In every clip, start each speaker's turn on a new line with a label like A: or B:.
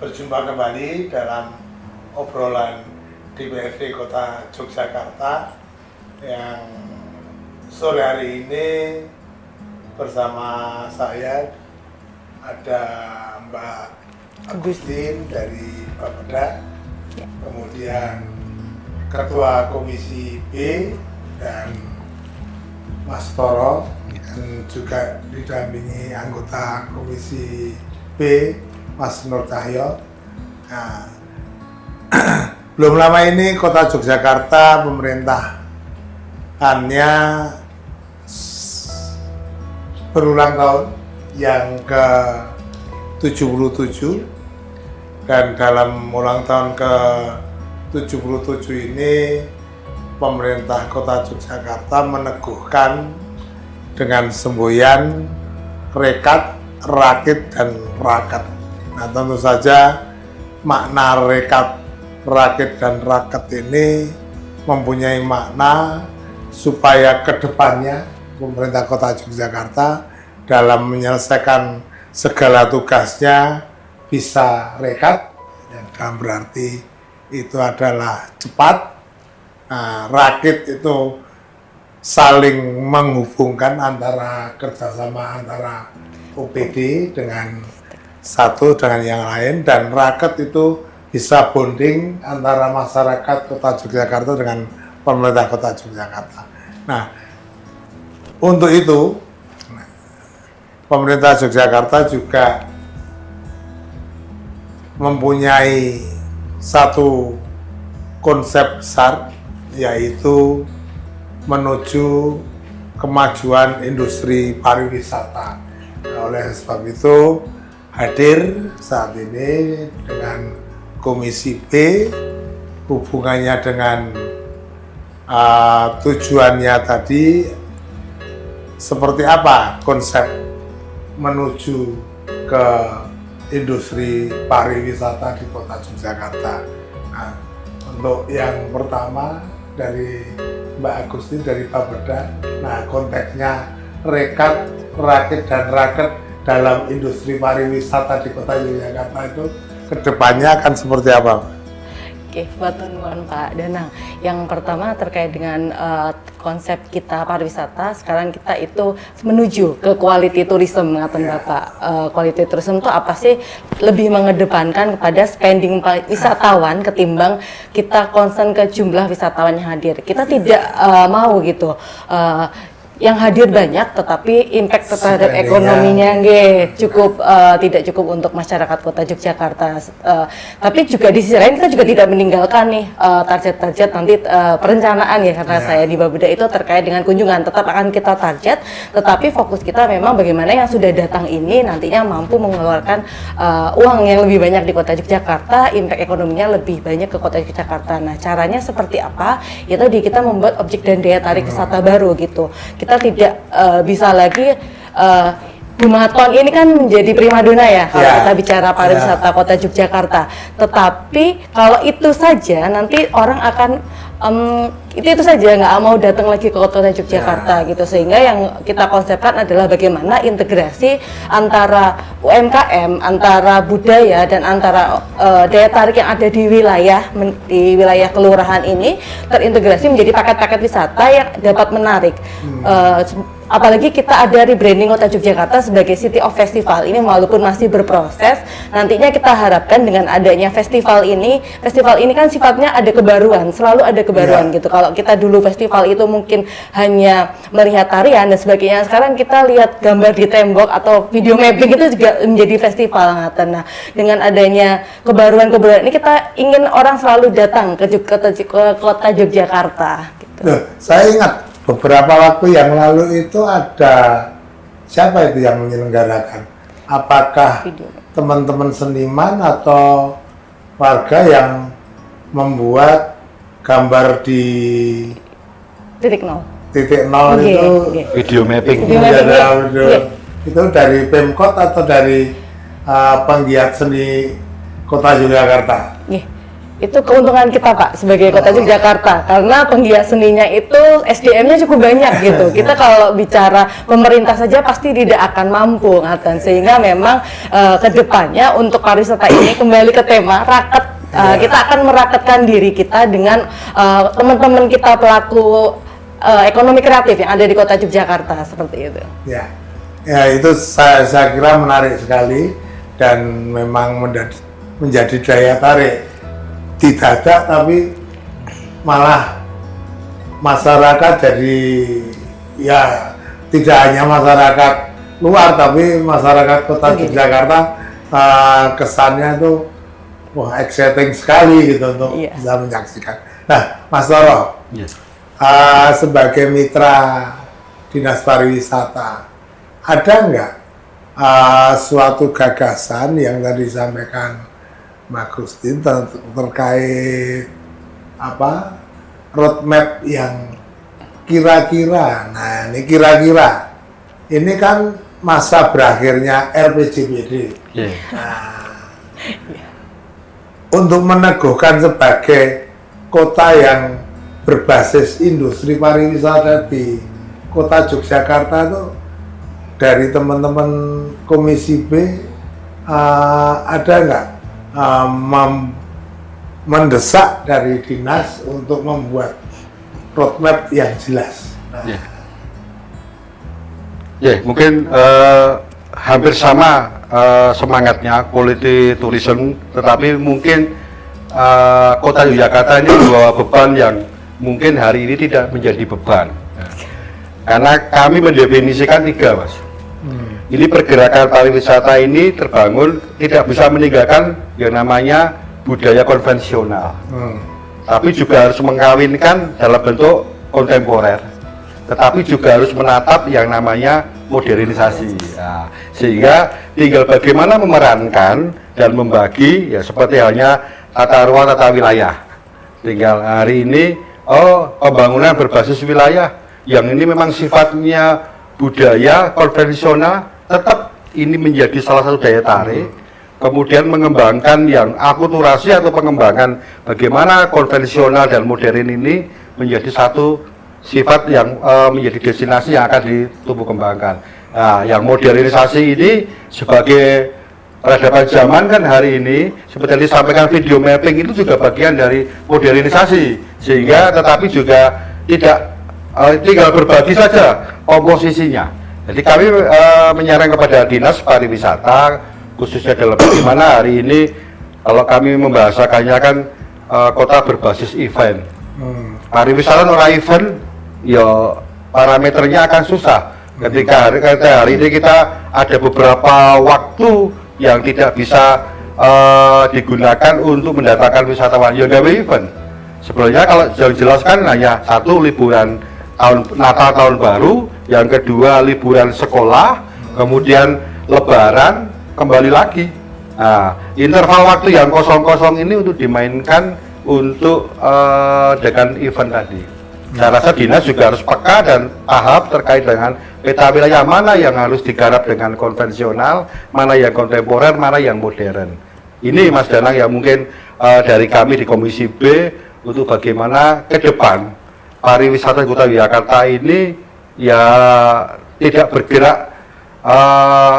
A: berjumpa kembali dalam obrolan DPRD Kota Yogyakarta yang sore hari ini bersama saya ada Mbak Agustin dari Bapeda, kemudian Ketua Komisi B dan Mas Toro, dan juga didampingi anggota Komisi B Mas Nur Cahyo. Nah, belum lama ini Kota Yogyakarta pemerintahannya berulang tahun yang ke-77, dan dalam ulang tahun ke-77 ini pemerintah Kota Yogyakarta meneguhkan dengan semboyan rekat, rakit, dan raket. Nah, tentu saja makna rekat, rakit, dan raket ini mempunyai makna supaya kedepannya pemerintah Kota Yogyakarta dalam menyelesaikan segala tugasnya bisa rekat, yang berarti itu adalah cepat. Nah, rakit itu saling menghubungkan antara kerjasama antara OPD dengan satu dengan yang lain, dan raket itu bisa bonding antara masyarakat Kota Yogyakarta dengan pemerintah Kota Yogyakarta. Nah, untuk itu pemerintah Yogyakarta juga mempunyai satu konsep besar, yaitu menuju kemajuan industri pariwisata. Nah, oleh sebab itu hadir saat ini dengan Komisi B, hubungannya dengan tujuannya tadi seperti apa konsep menuju ke industri pariwisata di Kota Yogyakarta. Nah, untuk yang pertama dari Mbak Agustin dari Bapeda, nah konteksnya rekat, rakit, dan raket dalam industri pariwisata di Kota Yogyakarta itu kedepannya akan seperti apa?
B: Oke, matur nuwun Pak Danang. Yang pertama terkait dengan konsep kita pariwisata, sekarang kita itu menuju ke quality tourism, ngaten Bapak. Quality tourism itu apa sih? Lebih mengedepankan kepada spending wisatawan ketimbang kita concern ke jumlah wisatawan yang hadir. Kita tidak mau gitu. Yang hadir banyak, tetapi impact terhadap ekonominya cukup tidak cukup untuk masyarakat Kota Yogyakarta. Tapi juga di sisi lain kita juga tidak meninggalkan nih target-target nanti perencanaan ya, karena saya di Bapeda itu terkait dengan kunjungan tetap akan kita target, tetapi fokus kita memang bagaimana yang sudah datang ini nantinya mampu mengeluarkan uang yang lebih banyak di Kota Yogyakarta, impact ekonominya lebih banyak ke Kota Yogyakarta. Nah, caranya seperti apa? Ya tadi kita membuat objek dan daya tarik wisata baru gitu. Kita tidak bisa lagi Bumaton ini kan menjadi primadona ya kalau kita bicara pariwisata Kota Yogyakarta. Tetapi kalau itu saja nanti orang akan itu saja nggak mau datang lagi ke Kota Yogyakarta gitu, sehingga yang kita konsepkan adalah bagaimana integrasi antara UMKM, antara budaya, dan antara daya tarik yang ada di wilayah kelurahan ini terintegrasi menjadi paket-paket wisata yang dapat menarik. Apalagi kita ada rebranding Kota Yogyakarta sebagai City of Festival ini, walaupun masih berproses, nantinya kita harapkan dengan adanya festival ini kan sifatnya ada kebaruan, selalu ada kebaruan gitu. Kalau kita dulu festival itu mungkin hanya melihat tarian dan sebagainya, sekarang kita lihat gambar di tembok atau video mapping itu juga menjadi festival. Nah, dengan adanya kebaruan-kebaruan ini kita ingin orang selalu datang ke Kota Yogyakarta gitu.
A: Saya ingat beberapa waktu yang lalu itu ada siapa itu yang menyelenggarakan? Apakah teman-teman seniman atau warga yang membuat gambar di
B: titik nol
A: itu
C: video mapping?
A: Itu dari Pemkot atau dari penggiat seni Kota Yogyakarta?
B: Itu keuntungan kita Pak sebagai Kota Yogyakarta, karena penggiat seninya itu SDM-nya cukup banyak gitu. Kita kalau bicara pemerintah saja pasti tidak akan mampu, ngaten. Sehingga memang kedepannya untuk pariwisata ini kembali ke tema raket. Kita akan meraketkan diri kita dengan teman-teman kita pelaku ekonomi kreatif yang ada di Kota Yogyakarta, seperti itu.
A: Ya, ya itu saya kira menarik sekali dan memang menjadi daya tarik. Tidak ada, tapi malah masyarakat jadi, ya tidak hanya masyarakat luar, tapi masyarakat Kota Yogyakarta kesannya itu wah exciting sekali gitu untuk bisa menyaksikan. Nah, Mas Toro, sebagai mitra Dinas Pariwisata, ada nggak suatu gagasan yang tadi disampaikan Mbak Gustin terkait roadmap yang kira-kira, nah ini kira-kira, ini kan masa berakhirnya RPJMD. Nah, untuk meneguhkan sebagai kota yang berbasis industri pariwisata di Kota Yogyakarta itu, dari teman-teman Komisi B ada nggak mendesak dari dinas untuk membuat roadmap yang jelas?
C: Mungkin hampir sama semangatnya quality tourism, tetapi mungkin Kota Yogyakarta ini membawa beban yang mungkin hari ini tidak menjadi beban, karena kami mendefinisikan 3, Mas. Ini pergerakan pariwisata ini terbangun tidak bisa meninggalkan yang namanya budaya konvensional, tapi juga harus mengkawinkan dalam bentuk kontemporer, tetapi juga harus menatap yang namanya modernisasi. Nah, sehingga tinggal bagaimana memerankan dan membagi, ya seperti halnya tata ruang, tata wilayah. Tinggal hari ini, pembangunan berbasis wilayah yang ini memang sifatnya budaya konvensional, tetap ini menjadi salah satu daya tarik. Kemudian mengembangkan yang akulturasi atau pengembangan bagaimana konvensional dan modern ini menjadi satu sifat yang menjadi destinasi yang akan ditumbuh kembangkan. Nah, yang modernisasi ini sebagai peradaban zaman kan hari ini, seperti yang disampaikan video mapping itu juga bagian dari modernisasi, sehingga tetapi juga tidak tinggal berbagi saja komposisinya. Jadi kami menyarankan kepada Dinas Pariwisata, khususnya dalam bagaimana hari ini kalau kami membahasakannya kan kota berbasis event. Pariwisata non event, ya parameternya akan susah. Ketika hari ini kita ada beberapa waktu yang tidak bisa digunakan untuk mendatangkan wisatawan, ya gawe event. Sebelumnya kalau jelaskan hanya satu liburan Natal tahun baru, yang kedua liburan sekolah, kemudian Lebaran kembali lagi. Nah, interval waktu yang kosong-kosong ini untuk dimainkan untuk dengan event tadi. Saya rasa dinas juga harus peka dan tahap terkait dengan peta wilayah mana yang harus digarap dengan konvensional, mana yang kontemporer, mana yang modern. Ini Mas Danang yang mungkin dari kami di Komisi B untuk bagaimana ke depan pariwisata Kota Yogyakarta ini ya tidak bergerak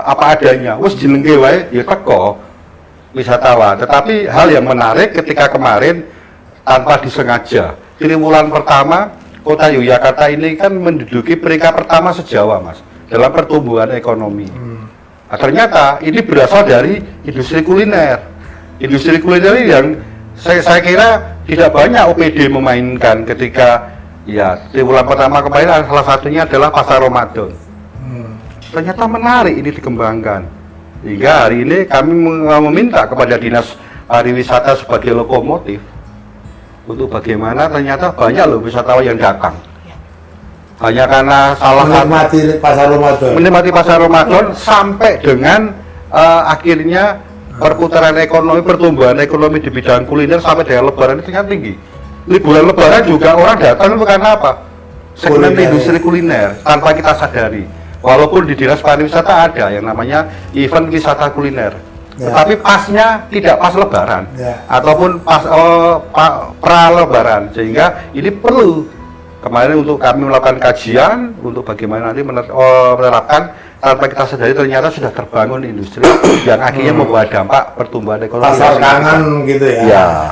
C: apa adanya, wis jenenge wae ya teko wisatawan. Tetapi hal yang menarik ketika kemarin tanpa disengaja, triwulan pertama Kota Yogyakarta ini kan menduduki peringkat pertama se-Jawa, Mas, dalam pertumbuhan ekonomi. Nah, ternyata ini berasal dari industri kuliner. Industri kuliner yang saya kira tidak banyak OPD memainkan ketika ya triwulan pertama kemarin, salah satunya adalah Pasar Ramadan. Ternyata menarik ini dikembangkan. Hingga hari ini kami meminta kepada Dinas Pariwisata sebagai lokomotif untuk bagaimana ternyata banyak loh wisatawan yang datang. Hanya karena salah
A: menikmati Pasar Ramadan.
C: Menikmati Pasar Ramadan sampai dengan akhirnya perputaran ekonomi, pertumbuhan ekonomi di bidang kuliner sampai dengan Lebaran itu sangat tinggi. Liburan Lebaran juga orang datang karena apa? Segmen industri kuliner tanpa kita sadari. Walaupun di Dinas Pariwisata ada yang namanya event wisata kuliner,
A: Ya.
C: tetapi pasnya tidak pas Lebaran,
A: Ya.
C: ataupun pas pra-Lebaran, sehingga ini perlu kemarin untuk kami melakukan kajian untuk bagaimana nanti menerapkan tanpa kita sadari ternyata sudah terbangun industri yang akhirnya membawa dampak pertumbuhan ekonomi.
A: Pasar kangen gitu ya.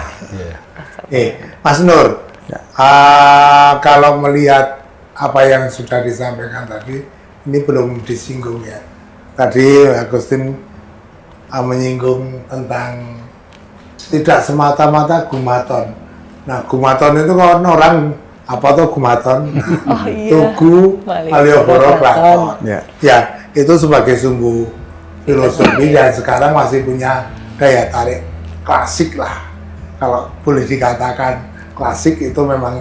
C: Ya.
A: Mas Nur, kalau melihat apa yang sudah disampaikan tadi, ini belum disinggung ya. Tadi Agustin menyinggung tentang tidak semata-mata gumaton. Nah, gumaton itu kan orang apa tuh gumaton? Nah,
B: Oh iya.
A: Tugu Malioboro Kraton.
D: Ya.
A: Ya, itu sebagai sumbu filosofi dan sekarang masih punya daya tarik klasik lah. Kalau boleh dikatakan klasik itu memang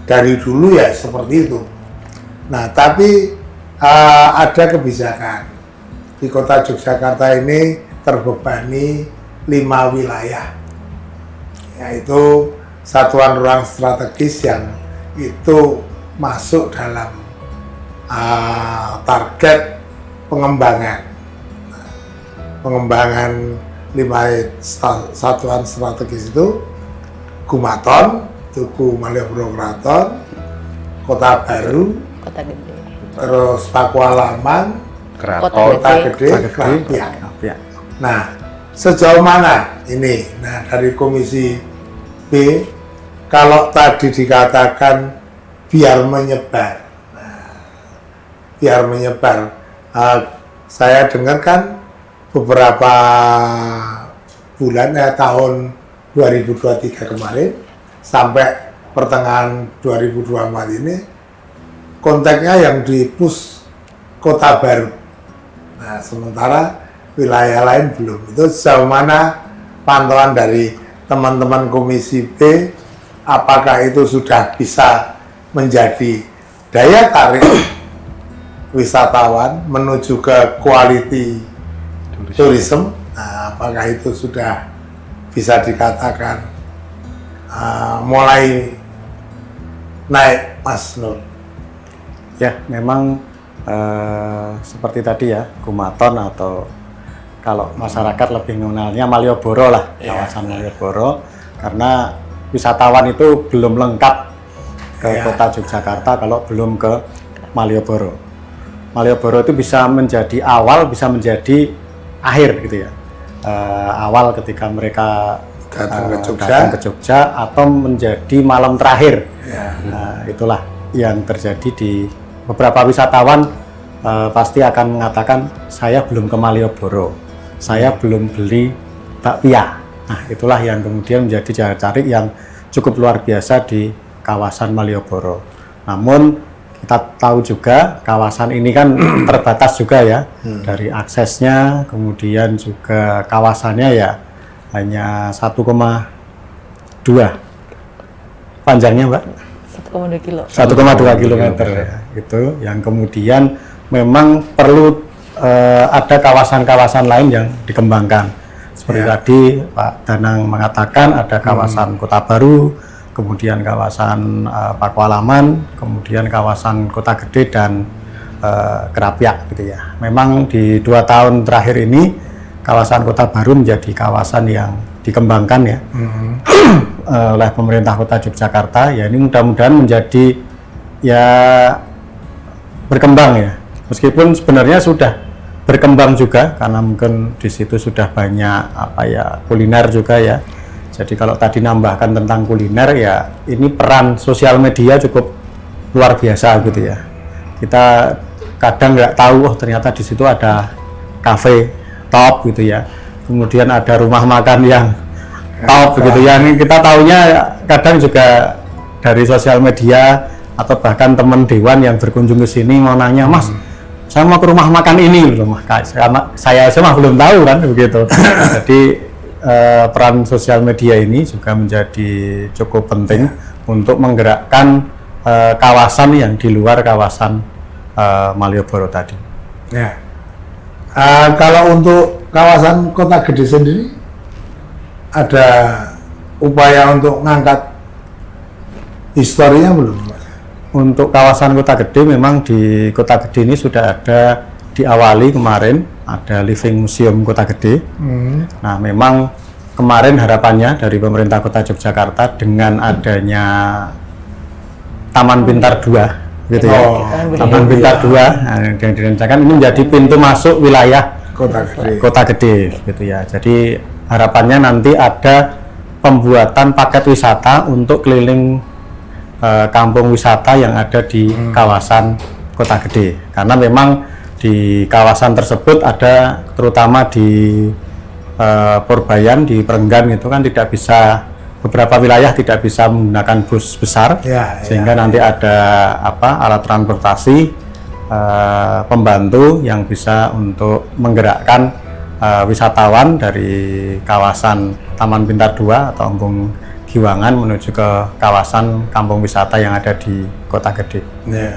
A: dari dulu ya seperti itu. Nah, tapi ada kebijakan di kota Yogyakarta ini terbebani 5 wilayah, yaitu satuan ruang strategis yang itu masuk dalam target pengembangan 5 satuan strategis itu Gumaton, Tugu Malioboro Kraton, Kota Baru,
B: Kota Gede.
A: terus Pakualaman,
C: Kraton.
A: Kota Gede,
D: Kota Gede,
A: Krapiak.
D: Krapiak.
A: Nah, sejauh mana ini? Nah, dari Komisi B, kalau tadi dikatakan biar menyebar, saya dengar kan beberapa bulan tahun 2023 kemarin sampai pertengahan 2024 ini konteksnya yang di push Kota Baru. Nah, sementara wilayah lain belum. Itu sejauh mana pantauan dari teman-teman Komisi B, apakah itu sudah bisa menjadi daya tarik wisatawan menuju ke quality tourism? Nah, apakah itu sudah bisa dikatakan mulai naik, Mas Nur?
D: Ya, memang seperti tadi ya, Gumaton atau kalau masyarakat lebih mengenalnya Malioboro lah, kawasan Malioboro, karena wisatawan itu belum lengkap ke kota Yogyakarta kalau belum ke Malioboro. Malioboro itu bisa menjadi awal, bisa menjadi akhir gitu ya. Awal ketika mereka datang ke Jogja atau menjadi malam terakhir. Nah, itulah yang terjadi di beberapa wisatawan pasti akan mengatakan saya belum ke Malioboro, saya belum beli bakpia. Nah, itulah yang kemudian menjadi daya tarik yang cukup luar biasa di kawasan Malioboro. Namun kita tahu juga kawasan ini kan terbatas juga ya, dari aksesnya, kemudian juga kawasannya ya hanya 1,2 panjangnya, Mbak.
B: 1,2 kilo.
D: 1,2 kilometer ya, itu yang kemudian memang perlu ada kawasan-kawasan lain yang dikembangkan. Seperti tadi Pak Danang mengatakan ada kawasan Kota Baru, kemudian kawasan Pakualaman, kemudian kawasan Kota Gede dan Krapiak gitu ya. Memang di 2 tahun terakhir ini kawasan Kota Baru menjadi kawasan yang dikembangkan ya oleh pemerintah Kota Yogyakarta. Ya ini mudah-mudahan menjadi ya berkembang ya. Meskipun sebenarnya sudah berkembang juga karena mungkin di situ sudah banyak apa ya kuliner juga ya. Jadi kalau tadi nambahkan tentang kuliner ya ini peran sosial media cukup luar biasa gitu ya. Kita kadang nggak tahu oh ternyata di situ ada kafe top gitu ya. Kemudian ada rumah makan yang top gitu ya. Ini kita taunya kadang juga dari sosial media atau bahkan teman dewan yang berkunjung ke sini mau nanya, Mas, saya mau ke rumah makan ini loh, karena saya mah belum tahu kan begitu. Jadi peran sosial media ini juga menjadi cukup penting untuk menggerakkan kawasan yang di luar kawasan Malioboro tadi.
A: Ya. Kalau untuk kawasan Kota Gede sendiri ada upaya untuk ngangkat historinya belum?
D: Untuk kawasan Kota Gede memang di Kota Gede ini sudah ada diawali kemarin ada Living Museum Kota Gede.
A: Hmm.
D: Nah, memang kemarin harapannya dari pemerintah Kota Yogyakarta dengan adanya Taman Pintar 2 gitu ya.
A: Oh,
D: Taman Pintar 2 yang direncanakan ini menjadi pintu masuk wilayah
A: Kota Gede.
D: Kota Gede gitu ya. Jadi harapannya nanti ada pembuatan paket wisata untuk keliling kampung wisata yang ada di kawasan Kota Gede. Karena memang di kawasan tersebut ada terutama di Purbayan, di Perenggan itu kan tidak bisa, beberapa wilayah tidak bisa menggunakan bus besar, sehingga nanti ada alat transportasi pembantu yang bisa untuk menggerakkan wisatawan dari kawasan Taman Pintar 2 atau Embung Giwangan menuju ke kawasan kampung wisata yang ada di Kota Gede.
A: Ya.